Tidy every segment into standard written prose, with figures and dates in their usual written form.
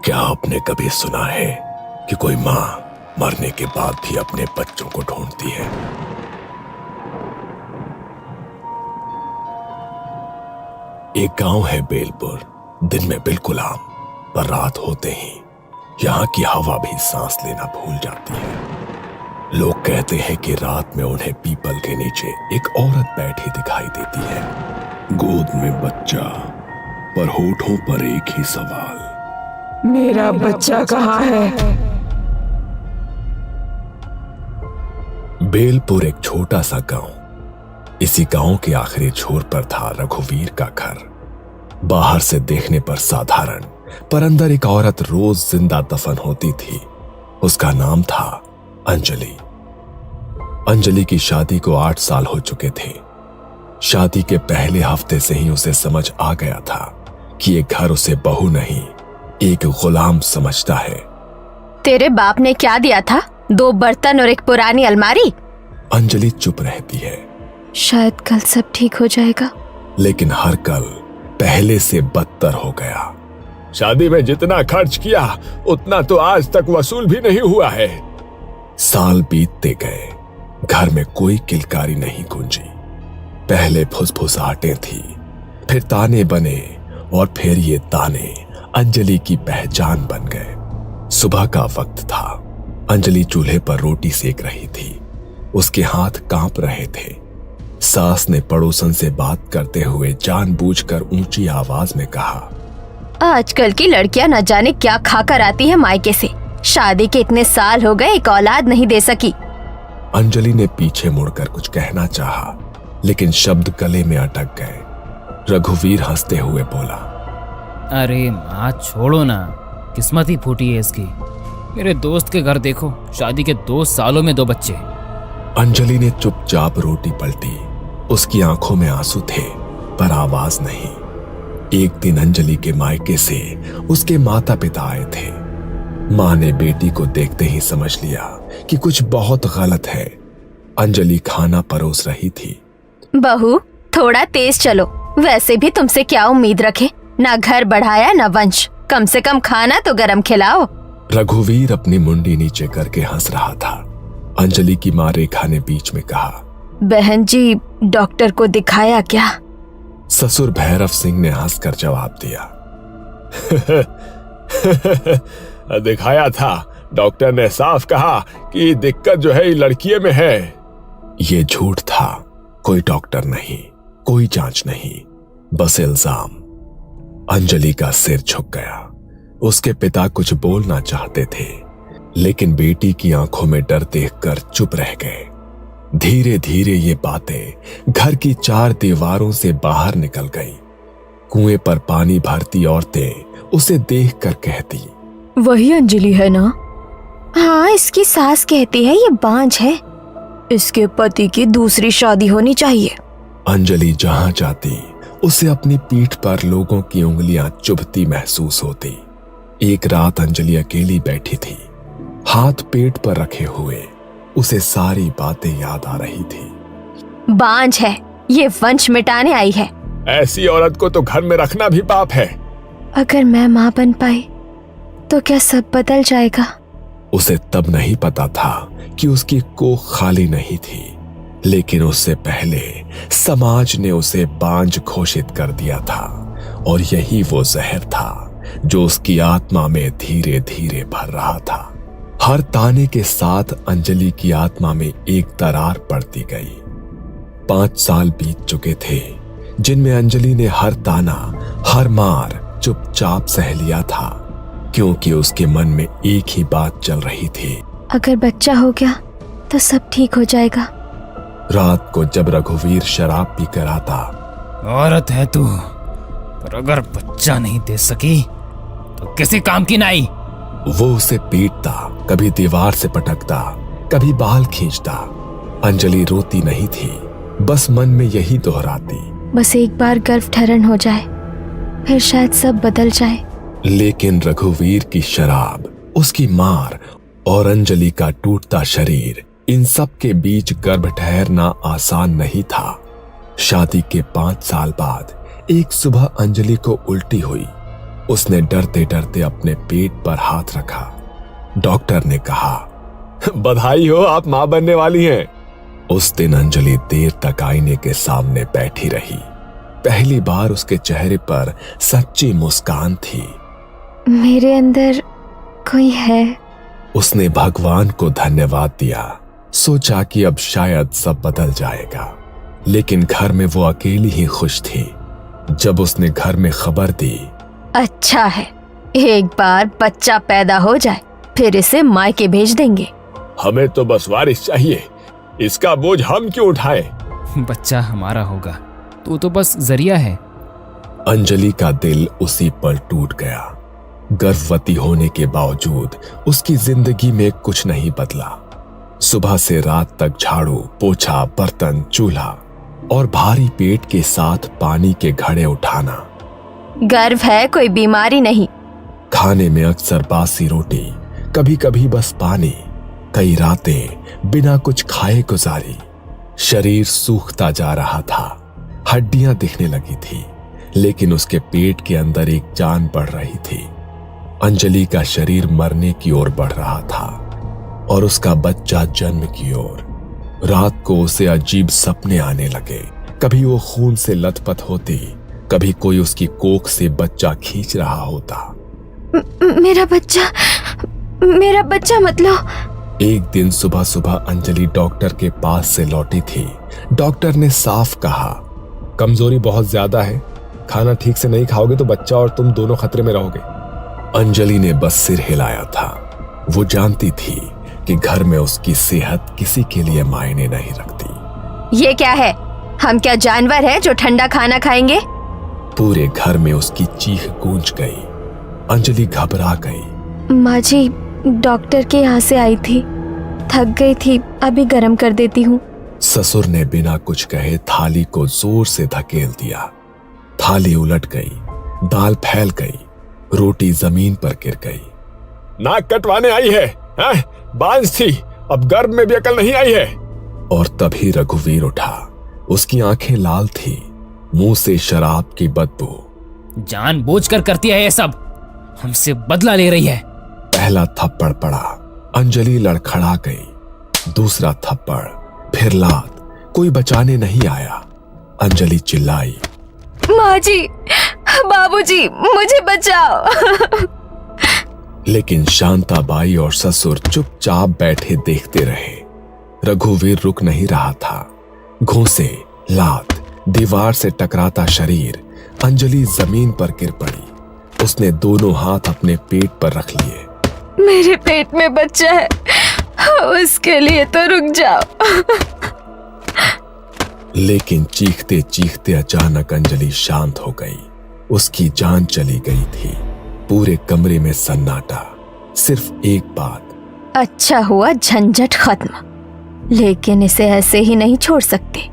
क्या आपने कभी सुना है कि कोई माँ मरने के बाद भी अपने बच्चों को ढूंढती है? एक गांव है बेलपुर। दिन में बिल्कुल आम, पर रात होते ही यहां की हवा भी सांस लेना भूल जाती है। लोग कहते हैं कि रात में उन्हें पीपल के नीचे एक औरत बैठी दिखाई देती है, गोद में बच्चा, पर होठों पर एक ही सवाल, मेरा बच्चा कहाँ है? बेलपुर एक छोटा सा गांव। इसी गांव के आखिरी छोर पर था रघुवीर का घर। बाहर से देखने पर साधारण, पर अंदर एक औरत रोज जिंदा दफन होती थी। उसका नाम था अंजलि। अंजलि की शादी को 8 साल हो चुके थे। शादी के पहले हफ्ते से ही उसे समझ आ गया था कि ये घर उसे बहू नहीं, एक गुलाम समझता है। तेरे बाप ने क्या दिया था? 2 बर्तन और एक पुरानी अलमारी? अंजलि चुप रहती है। शायद कल सब ठीक हो जाएगा। लेकिन हर कल पहले से बदतर हो गया। शादी में जितना खर्च किया उतना तो आज तक वसूल भी नहीं हुआ है। साल बीतते गए, घर में कोई किलकारी नहीं गूंजी। पहले फुसफुसाहटें थी, फिर ताने बने, और फिर ये ताने अंजलि की पहचान बन गए। सुबह का वक्त था। अंजलि चूल्हे पर रोटी सेक रही थी। उसके हाथ कांप रहे थे। सास ने पड़ोसन से बात करते हुए जानबूझकर ऊंची आवाज में कहा, आजकल की लड़कियां न जाने क्या खाकर आती है मायके से। शादी के इतने साल हो गए, एक औलाद नहीं दे सकी। अंजलि ने पीछे मुड़कर कुछ कहना चाहा, लेकिन शब्द गले में अटक गए। रघुवीर हंसते हुए बोला, अरे माँ छोड़ो ना, किस्मत ही फूटी है इसकी। मेरे दोस्त के घर देखो, शादी के 2 सालों में 2 बच्चे। अंजलि ने चुपचाप रोटी पलटी। उसकी आंखों में आंसू थे, पर आवाज नहीं। एक दिन अंजलि के मायके से उसके माता पिता आए थे। माँ ने बेटी को देखते ही समझ लिया कि कुछ बहुत गलत है। अंजलि खाना परोस रही थी। बहू, थोड़ा तेज चलो। वैसे भी तुमसे क्या उम्मीद रखे? ना घर बढ़ाया ना वंश, कम से कम खाना तो गरम खिलाओ। रघुवीर अपनी मुंडी नीचे करके हंस रहा था। अंजलि की माँ रेखा ने बीच में कहा, बहन जी, डॉक्टर को दिखाया क्या? ससुर भैरव सिंह ने हंसकर जवाब दिया, दिखाया था। डॉक्टर ने साफ कहा कि दिक्कत जो है लड़कियों में है। ये झूठ था। कोई डॉक्टर नहीं, कोई जांच नहीं, बस इल्जाम। अंजलि का सिर झुक गया। उसके पिता कुछ बोलना चाहते थे, लेकिन बेटी की आंखों में डर देखकर चुप रह गए। धीरे धीरे ये बातें घर की 4 दीवारों से बाहर निकल गई। कुएं पर पानी भरती औरतें उसे देखकर कहती, वही अंजलि है ना? हाँ, इसकी सास कहती है ये बांझ है, इसके पति की दूसरी शादी होनी चाहिए। अंजलि जहां जाती उसे अपनी पीठ पर लोगों की उंगलियां चुभती महसूस होती। एक रात अंजलि अकेली बैठी थी, हाथ पेट पर रखे हुए। उसे सारी बातें याद आ रही थी। बांझ है, ये वंश मिटाने आई है। ऐसी औरत को तो घर में रखना भी पाप है। अगर मैं माँ बन पाई तो क्या सब बदल जाएगा? उसे तब नहीं पता था कि उसकी कोख खाली नहीं थी, लेकिन उससे पहले समाज ने उसे बांझ घोषित कर दिया था, और यही वो जहर था जो उसकी आत्मा में धीरे धीरे भर रहा था। हर ताने के साथ अंजलि की आत्मा में एक दरार पड़ती गई। 5 साल बीत चुके थे, जिनमें अंजलि ने हर ताना, हर मार चुपचाप सह लिया था, क्योंकि उसके मन में एक ही बात चल रही थी, अगर बच्चा हो गया तो सब ठीक हो जाएगा। रात को जब रघुवीर शराब पीकर आता, औरत है तू, पर अगर बच्चा नहीं दे सकी तो किसी काम की नहीं। वो उसे पीटता, कभी दीवार से पटकता, कभी बाल खींचता। अंजलि रोती नहीं थी, बस मन में यही दोहराती, बस एक बार गर्भधारण हो जाए, फिर शायद सब बदल जाए। लेकिन रघुवीर की शराब, उसकी मार और अंजलि का टूटता शरीर, इन सब के बीच गर्भ ठहरना आसान नहीं था। शादी के 5 साल बाद एक सुबह अंजलि को उल्टी हुई। उसने डरते डरते अपने पेट पर हाथ रखा। डॉक्टर ने कहा, बधाई हो, आप मां बनने वाली हैं। उस दिन अंजलि देर तक आईने के सामने बैठी रही। पहली बार उसके चेहरे पर सच्ची मुस्कान थी। मेरे अंदर कोई है। उसने भगवान को धन्यवाद दिया। सोचा कि अब शायद सब बदल जाएगा, लेकिन घर में वो अकेली ही खुश थी। जब उसने घर में खबर दी, अच्छा है, एक बार बच्चा पैदा हो जाए फिर इसे मायके भेज देंगे। हमें तो बस वारिस चाहिए, इसका बोझ हम क्यों उठाए। बच्चा हमारा होगा, तू तो बस जरिया है। अंजलि का दिल उसी पल टूट गया। गर्भवती होने के बावजूद उसकी जिंदगी में कुछ नहीं बदला। सुबह से रात तक झाड़ू, पोछा, बर्तन, चूल्हा और भारी पेट के साथ पानी के घड़े उठाना। गर्व है, कोई बीमारी नहीं। खाने में अक्सर बासी रोटी, कभी कभी बस पानी। कई रातें बिना कुछ खाए गुजारी। शरीर सूखता जा रहा था, हड्डियां दिखने लगी थी, लेकिन उसके पेट के अंदर एक जान बढ़ रही थी। अंजलि का शरीर मरने की ओर बढ़ रहा था और उसका बच्चा जन्म की ओर। रात को उसे अजीब सपने आने लगे। कभी वो खून से लथपथ होती, कभी कोई उसकी कोख से बच्चा खींच रहा होता। मेरा बच्चा मतलब। एक दिन सुबह सुबह अंजलि डॉक्टर के पास से लौटी थी। डॉक्टर ने साफ कहा, कमजोरी बहुत ज्यादा है, खाना ठीक से नहीं खाओगे तो बच्चा और तुम दोनों खतरे में रहोगे। अंजलि ने बस सिर हिलाया था। वो जानती थी कि घर में उसकी सेहत किसी के लिए मायने नहीं रखती। ये क्या है? हम क्या जानवर हैं जो ठंडा खाना खाएंगे? पूरे घर में उसकी चीख गूंज गई। अंजलि घबरा गई। माँ जी, डॉक्टर के यहाँ से आई थी, थक गई थी, अभी गर्म कर देती हूँ। ससुर ने बिना कुछ कहे थाली को जोर से धकेल दिया। थाली उलट गई, दाल फैल गई, रोटी जमीन पर गिर गई। नाक कटवाने आई है? बांझ थी, अब गर्भ में भी अकल नहीं आई है। और तभी रघुवीर उठा। उसकी आंखें लाल थी, मुंह से शराब की बदबू। जानबूझकर करती है ये सब, हमसे बदला ले रही है। पहला थप्पड़ पड़ा, अंजलि लड़खड़ा गई। दूसरा थप्पड़, फिर लात। कोई बचाने नहीं आया। अंजलि चिल्लाई, माँ जी, बाबूजी, मुझे बचाओ। लेकिन शांताबाई और ससुर चुपचाप बैठे देखते रहे। रघुवीर रुक नहीं रहा था। घूंसे, लात, दीवार से टकराता शरीर। अंजलि जमीन पर गिर पड़ी। उसने दोनों हाथ अपने पेट पर रख लिए। मेरे पेट में बच्चा है, उसके लिए तो रुक जाओ। लेकिन चीखते चीखते अचानक अंजलि शांत हो गई। उसकी जान चली गई थी। पूरे कमरे में सन्नाटा। सिर्फ एक बात, अच्छा हुआ झंझट खत्म, लेकिन इसे ऐसे ही नहीं छोड़ सकते।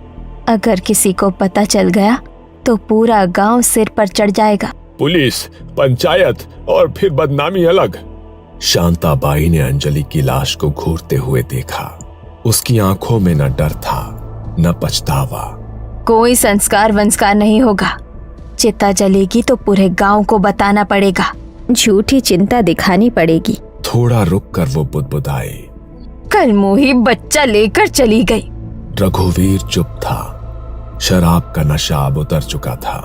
अगर किसी को पता चल गया तो पूरा गांव सिर पर चढ़ जाएगा। पुलिस, पंचायत और फिर बदनामी अलग। शांताबाई ने अंजलि की लाश को घूरते हुए देखा। उसकी आंखों में न डर था न पछतावा। कोई संस्कार वंस्कार नहीं होगा। चिता जलेगी तो पूरे गांव को बताना पड़ेगा, झूठी चिंता दिखानी पड़ेगी। थोड़ा रुक कर वो बुदबुदाई, कल मोही बच्चा लेकर चली गई। रघुवीर चुप था। शराब का नशा अब उतर चुका था।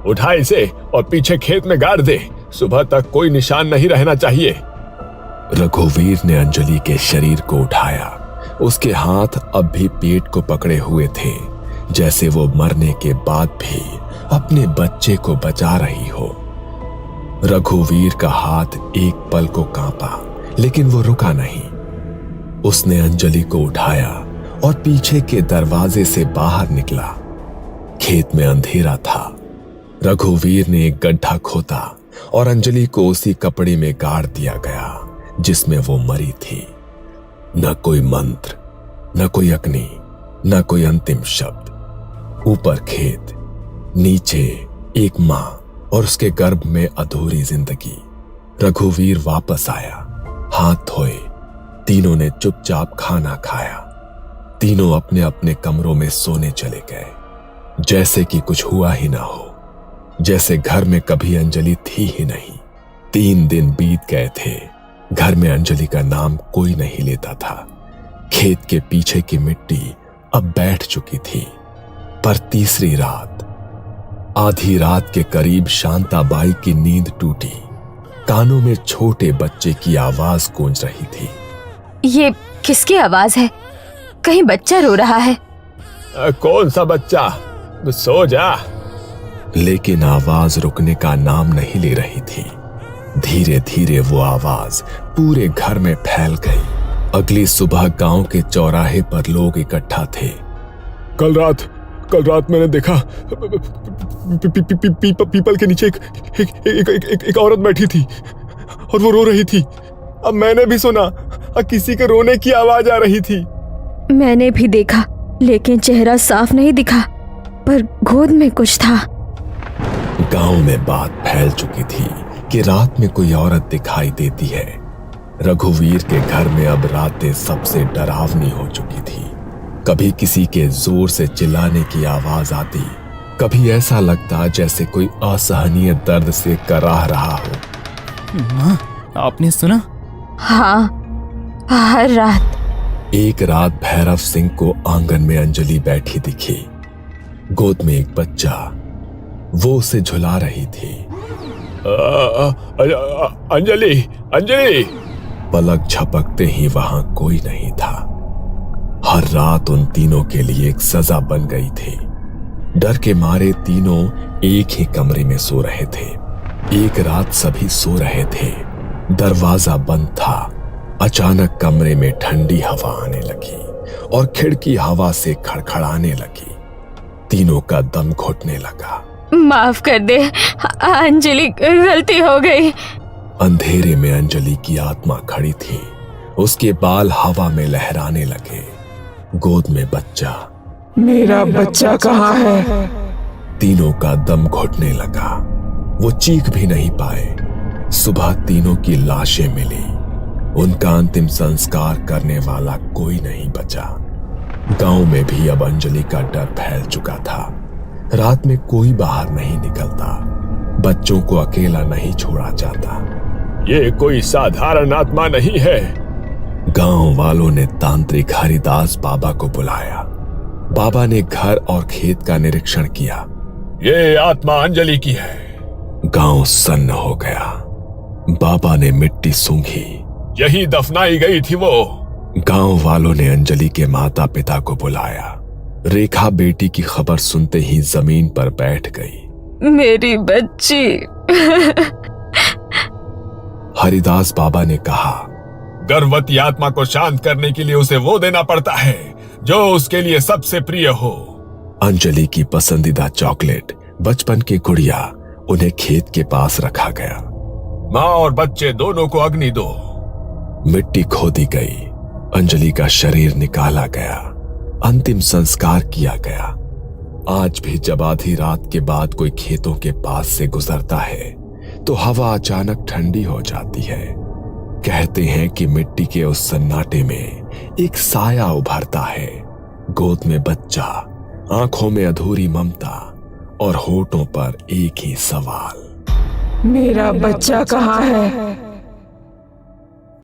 उठा इसे और पीछे खेत में गाड़ दे, सुबह तक कोई निशान नहीं रहना चाहिए। रघुवीर ने अंजलि के शरीर को उठाया। उसके हाथ अब भी पेट को पकड़े हुए थे, जैसे वो मरने के बाद भी अपने बच्चे को बचा रही हो। रघुवीर का हाथ एक पल को कांपा, लेकिन वो रुका नहीं। उसने अंजलि को उठाया और पीछे के दरवाजे से बाहर निकला। खेत में अंधेरा था। रघुवीर ने एक गड्ढा खोदा और अंजलि को उसी कपड़े में गाड़ दिया गया जिसमें वो मरी थी। न कोई मंत्र, न कोई अग्नि, न कोई अंतिम शब्द। ऊपर खेत, नीचे एक मां और उसके गर्भ में अधूरी जिंदगी। रघुवीर वापस आया, हाथ धोए। तीनों ने चुपचाप खाना खाया। तीनों अपने अपने कमरों में सोने चले गए, जैसे कि कुछ हुआ ही ना हो। जैसे घर में कभी अंजलि थी ही नहीं। 3 दिन बीत गए थे। घर में अंजलि का नाम कोई नहीं लेता था। खेत के पीछे की मिट्टी अब बैठ चुकी थी। पर तीसरी रात, आधी रात के करीब शांताबाई की नींद टूटी। कानों में छोटे बच्चे की आवाज गूंज रही थी। ये किसकी आवाज है? कहीं बच्चा रो रहा है? कौन सा बच्चा? सो जा। लेकिन आवाज रुकने का नाम नहीं ले रही थी। धीरे धीरे वो आवाज पूरे घर में फैल गई। अगली सुबह गांव के चौराहे पर लोग इकट्ठा थे। कल रात मैंने देखा पीपल के नीचे एक औरत बैठी थी और वो रो रही थी। अब मैंने भी सुना किसी के रोने की आवाज आ रही थी। मैंने भी देखा, लेकिन चेहरा साफ नहीं दिखा, पर गोद में कुछ था। गांव में बात फैल चुकी थी कि रात में कोई औरत दिखाई देती है। रघुवीर के घर में अब रातें सबसे डरावनी हो चुकी थी। कभी किसी के जोर से चिल्लाने की आवाज आती, कभी ऐसा लगता जैसे कोई असहनीय दर्द से कराह रहा हो। माँ, आपने सुना? हाँ, हर रात। एक रात भैरव सिंह को आंगन में अंजलि बैठी दिखी। गोद में एक बच्चा, वो उसे झुला रही थी। अंजलि। पलक झपकते ही वहां कोई नहीं था। हर रात उन तीनों के लिए एक सजा बन गई थी। डर के मारे तीनों एक ही कमरे में सो रहे थे। एक रात सभी सो रहे थे, दरवाजा बंद था। अचानक कमरे में ठंडी हवा आने लगी और खिड़की हवा से खड़खड़ाने लगी। तीनों का दम घुटने लगा। माफ कर दे अंजलि, गलती हो गई। अंधेरे में अंजलि की आत्मा खड़ी थी। उसके बाल हवा में लहराने लगे। गोद में बच्चा। मेरा बच्चा कहाँ है? तीनों का दम घुटने लगा। वो चीख भी नहीं पाए। सुबह तीनों की लाशें मिली। उनका अंतिम संस्कार करने वाला कोई नहीं बचा। गांव में भी अब अंजलि का डर फैल चुका था। रात में कोई बाहर नहीं निकलता। बच्चों को अकेला नहीं छोड़ा जाता। ये कोई साधारण आत्मा नहीं है। गांव वालों ने तांत्रिक हरिदास बाबा को बुलाया। बाबा ने घर और खेत का निरीक्षण किया। ये आत्मा अंजलि की है। गांव सन्न हो गया। बाबा ने मिट्टी सूंघी। यही दफनाई गई थी वो। गांव वालों ने अंजलि के माता पिता को बुलाया। रेखा बेटी की खबर सुनते ही जमीन पर बैठ गई। मेरी बच्ची। हरिदास बाबा ने कहा, गर्भवती आत्मा को शांत करने के लिए उसे वो देना पड़ता है जो उसके लिए सबसे प्रिय हो। अंजलि की पसंदीदा चॉकलेट, बचपन की गुड़िया, उन्हें खेत के पास रखा गया। माँ और बच्चे दोनों को अग्नि दो। मिट्टी खोदी गई। अंजलि का शरीर निकाला गया। अंतिम संस्कार किया गया। आज भी जब आधी रात के बाद कोई खेतों के पास से गुजरता है तो हवा अचानक ठंडी हो जाती है। कहते हैं कि मिट्टी के उस सन्नाटे में एक साया उभरता है। गोद में बच्चा, आंखों में अधूरी ममता और होठों पर एक ही सवाल, मेरा बच्चा कहाँ है?